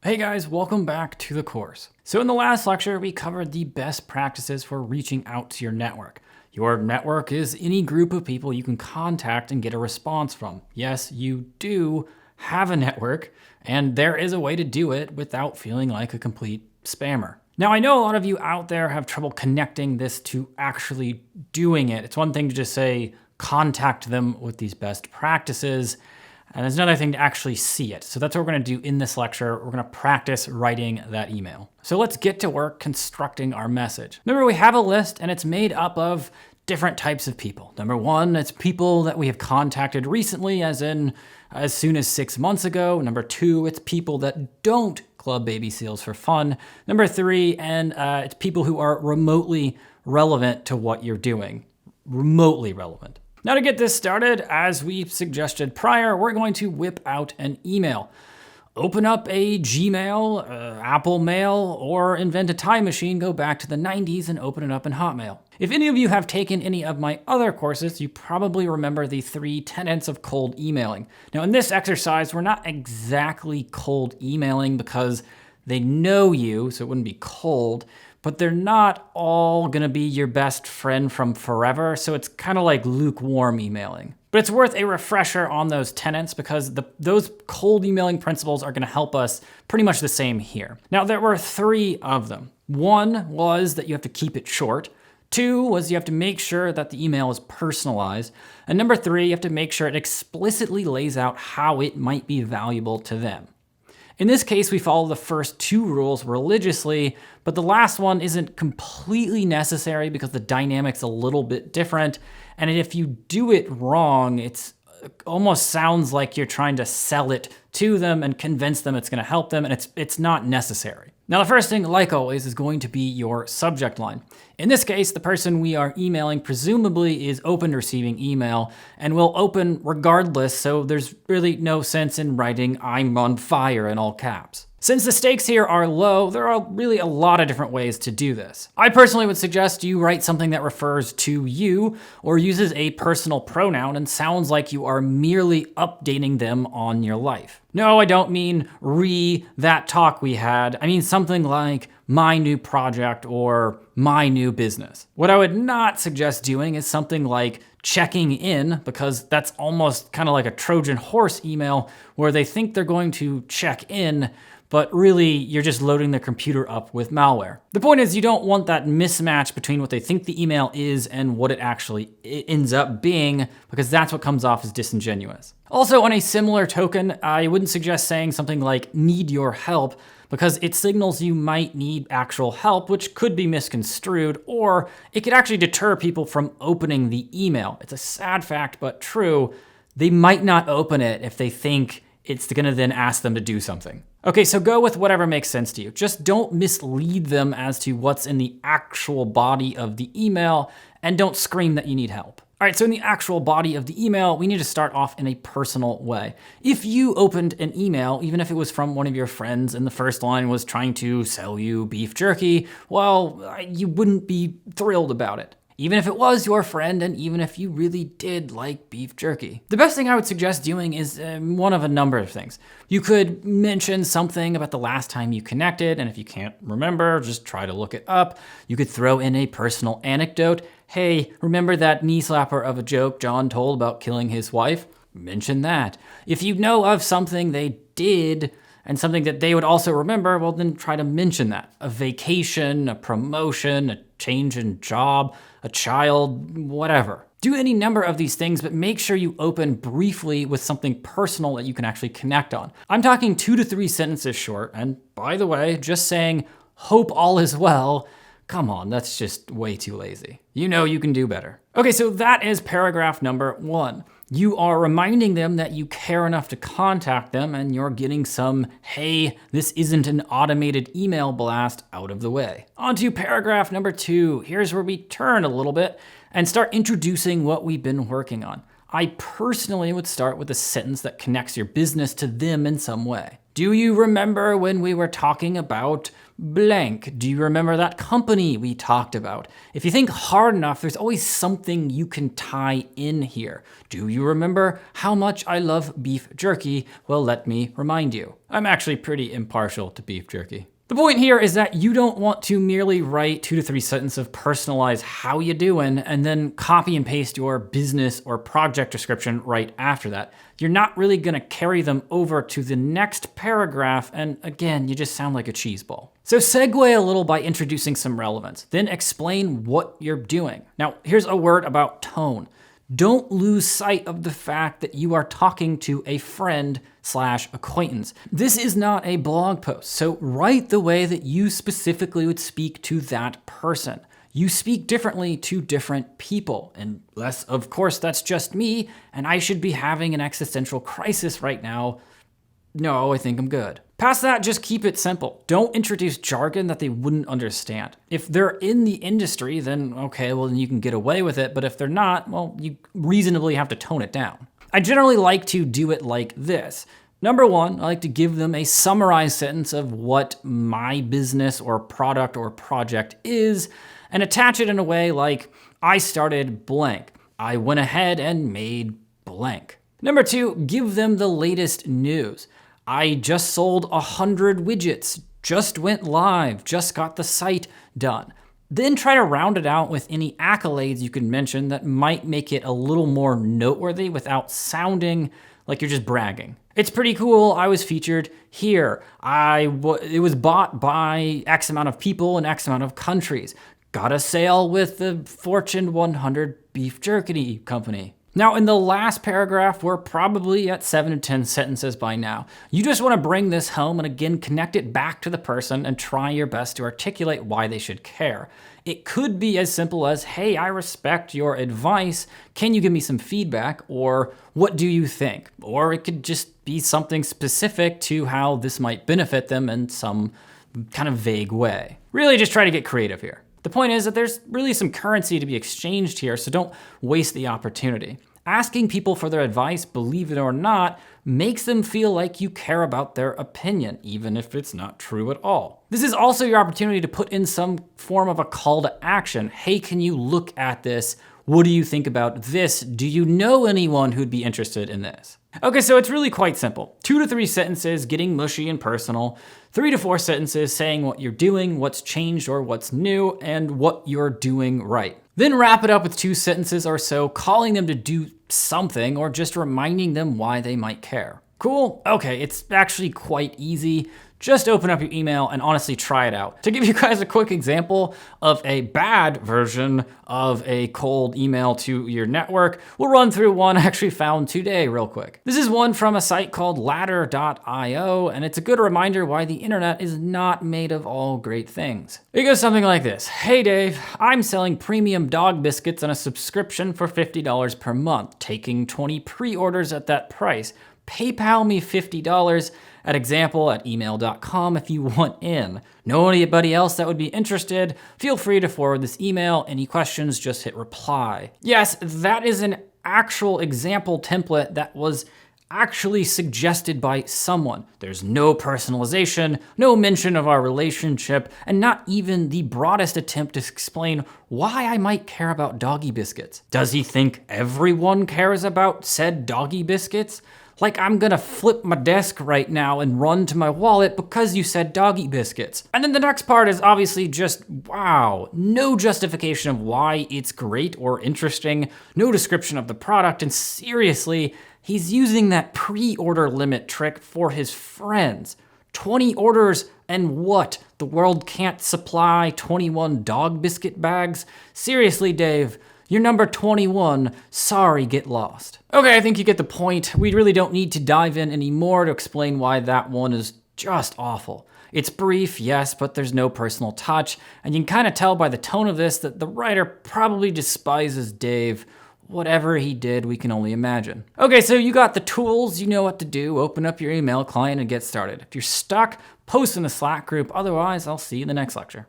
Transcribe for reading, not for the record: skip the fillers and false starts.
Hey guys, welcome back to the course. So in the last lecture, we covered the best practices for reaching out to your network. Your network is any group of people you can contact and get a response from. Yes, you do have a network, and there is a way to do it without feeling like a complete spammer. Now, I know a lot of you out there have trouble connecting this to actually doing it. It's one thing to just say, contact them with these best practices, and there's another thing to actually see it. So that's what we're gonna do in this lecture. We're gonna practice writing that email. So let's get to work constructing our message. Remember, we have a list and it's made up of different types of people. Number one, it's people that we have contacted recently, as in as soon as 6 months ago. Number two, it's people that don't club baby seals for fun. Number three, it's people who are remotely relevant to what you're doing. Remotely relevant. Now to get this started, as we suggested prior, we're going to whip out an email. Open up a Gmail, Apple Mail, or invent a time machine, go back to the 90s and open it up in Hotmail. If any of you have taken any of my other courses, you probably remember the 3 tenets of cold emailing. Now in this exercise, we're not exactly cold emailing because they know you, so it wouldn't be cold, but they're not all gonna be your best friend from forever, so it's kind of like lukewarm emailing. But it's worth a refresher on those tenets because those cold emailing principles are gonna help us pretty much the same here. Now, there were 3 of them. 1 was that you have to keep it short. 2 was you have to make sure that the email is personalized. And number 3, you have to make sure it explicitly lays out how it might be valuable to them. In this case, we follow the first 2 rules religiously, but the last one isn't completely necessary because the dynamic's a little bit different. And if you do it wrong, it almost sounds like you're trying to sell it to them and convince them it's gonna help them, and it's not necessary. Now, the first thing, like always, is going to be your subject line. In this case, the person we are emailing presumably is open to receiving email and will open regardless, so there's really no sense in writing "I'm on fire" in all caps. Since the stakes here are low, there are really a lot of different ways to do this. I personally would suggest you write something that refers to you or uses a personal pronoun and sounds like you are merely updating them on your life. No, I don't mean that talk we had. I mean something like "my new project" or "my new business." What I would not suggest doing is something like "checking in," because that's almost kind of like a Trojan horse email where they think they're going to check in, but really you're just loading their computer up with malware. The point is, you don't want that mismatch between what they think the email is and what it actually ends up being, because that's what comes off as disingenuous. Also, on a similar token, I wouldn't suggest saying something like "need your help," because it signals you might need actual help, which could be misconstrued, or it could actually deter people from opening the email. It's a sad fact, but true. They might not open it if they think it's gonna then ask them to do something. Okay, so go with whatever makes sense to you. Just don't mislead them as to what's in the actual body of the email, and don't scream that you need help. All right, so in the actual body of the email, we need to start off in a personal way. If you opened an email, even if it was from one of your friends and the first line was trying to sell you beef jerky, well, you wouldn't be thrilled about it. Even if it was your friend, and even if you really did like beef jerky. The best thing I would suggest doing is one of a number of things. You could mention something about the last time you connected, and if you can't remember, just try to look it up. You could throw in a personal anecdote. Hey, remember that knee slapper of a joke John told about killing his wife? Mention that. If you know of something they did, and something that they would also remember, well, then try to mention that. A vacation, a promotion, a change in job, a child, whatever. Do any number of these things, but make sure you open briefly with something personal that you can actually connect on. I'm talking 2 to 3 sentences short, and by the way, just saying, "hope all is well," come on, that's just way too lazy. You know you can do better. Okay, so that is paragraph number 1. You are reminding them that you care enough to contact them, and you're getting some, "hey, this isn't an automated email blast" out of the way. On to paragraph number 2. Here's where we turn a little bit and start introducing what we've been working on. I personally would start with a sentence that connects your business to them in some way. Do you remember when we were talking about blank. Do you remember that company we talked about? If you think hard enough, there's always something you can tie in here. Do you remember how much I love beef jerky? Well, let me remind you. I'm actually pretty impartial to beef jerky. The point here is that you don't want to merely write 2 to 3 sentences of personalize how you doing and then copy and paste your business or project description right after that. You're not really gonna carry them over to the next paragraph, and again, you just sound like a cheese ball. So segue a little by introducing some relevance, then explain what you're doing. Now, here's a word about tone. Don't lose sight of the fact that you are talking to a friend/acquaintance. This is not a blog post, so write the way that you specifically would speak to that person. You speak differently to different people, unless, of course, that's just me, and I should be having an existential crisis right now. No, I think I'm good. Past that, just keep it simple. Don't introduce jargon that they wouldn't understand. If they're in the industry, then okay, well, then you can get away with it. But if they're not, well, you reasonably have to tone it down. I generally like to do it like this. Number one, I like to give them a summarized sentence of what my business or product or project is and attach it in a way like, I started blank. I went ahead and made blank. Number two, give them the latest news. I just sold 100 widgets, just went live, just got the site done. Then try to round it out with any accolades you can mention that might make it a little more noteworthy without sounding like you're just bragging. It's pretty cool, I was featured here. It was bought by X amount of people in X amount of countries. Got a sale with the Fortune 100 beef jerky company. Now, in the last paragraph, we're probably at 7 to 10 sentences by now. You just want to bring this home and again, connect it back to the person and try your best to articulate why they should care. It could be as simple as, hey, I respect your advice. Can you give me some feedback? Or what do you think? Or it could just be something specific to how this might benefit them in some kind of vague way. Really just try to get creative here. The point is that there's really some currency to be exchanged here, so don't waste the opportunity. Asking people for their advice, believe it or not, makes them feel like you care about their opinion, even if it's not true at all. This is also your opportunity to put in some form of a call to action. Hey, can you look at this? What do you think about this? Do you know anyone who'd be interested in this? Okay, so it's really quite simple. 2 to 3 sentences, getting mushy and personal. 3 to 4 sentences saying what you're doing, what's changed or what's new, and what you're doing right. Then wrap it up with 2 sentences or so, calling them to do something or just reminding them why they might care. Cool? Okay, it's actually quite easy. Just open up your email and honestly try it out. To give you guys a quick example of a bad version of a cold email to your network, we'll run through one I actually found today real quick. This is one from a site called ladder.io, and it's a good reminder why the internet is not made of all great things. It goes something like this. Hey Dave, I'm selling premium dog biscuits on a subscription for $50 per month, taking 20 pre-orders at that price. PayPal me $50 at example@email.com if you want in. Know anybody else that would be interested? Feel free to forward this email. Any questions, just hit reply. Yes, that is an actual example template that was actually suggested by someone. There's no personalization, no mention of our relationship, and not even the broadest attempt to explain why I might care about doggy biscuits. Does he think everyone cares about said doggy biscuits? Like I'm gonna flip my desk right now and run to my wallet because you said doggy biscuits. And then the next part is obviously just, wow, no justification of why it's great or interesting, no description of the product, and seriously, he's using that pre-order limit trick for his friends. 20 orders and what? The world can't supply 21 dog biscuit bags? Seriously, Dave, you're number 21, sorry, get lost. Okay, I think you get the point. We really don't need to dive in anymore to explain why that one is just awful. It's brief, yes, but there's no personal touch, and you can kind of tell by the tone of this that the writer probably despises Dave. Whatever he did, we can only imagine. Okay, so you got the tools, you know what to do. Open up your email client and get started. If you're stuck, post in the Slack group. Otherwise, I'll see you in the next lecture.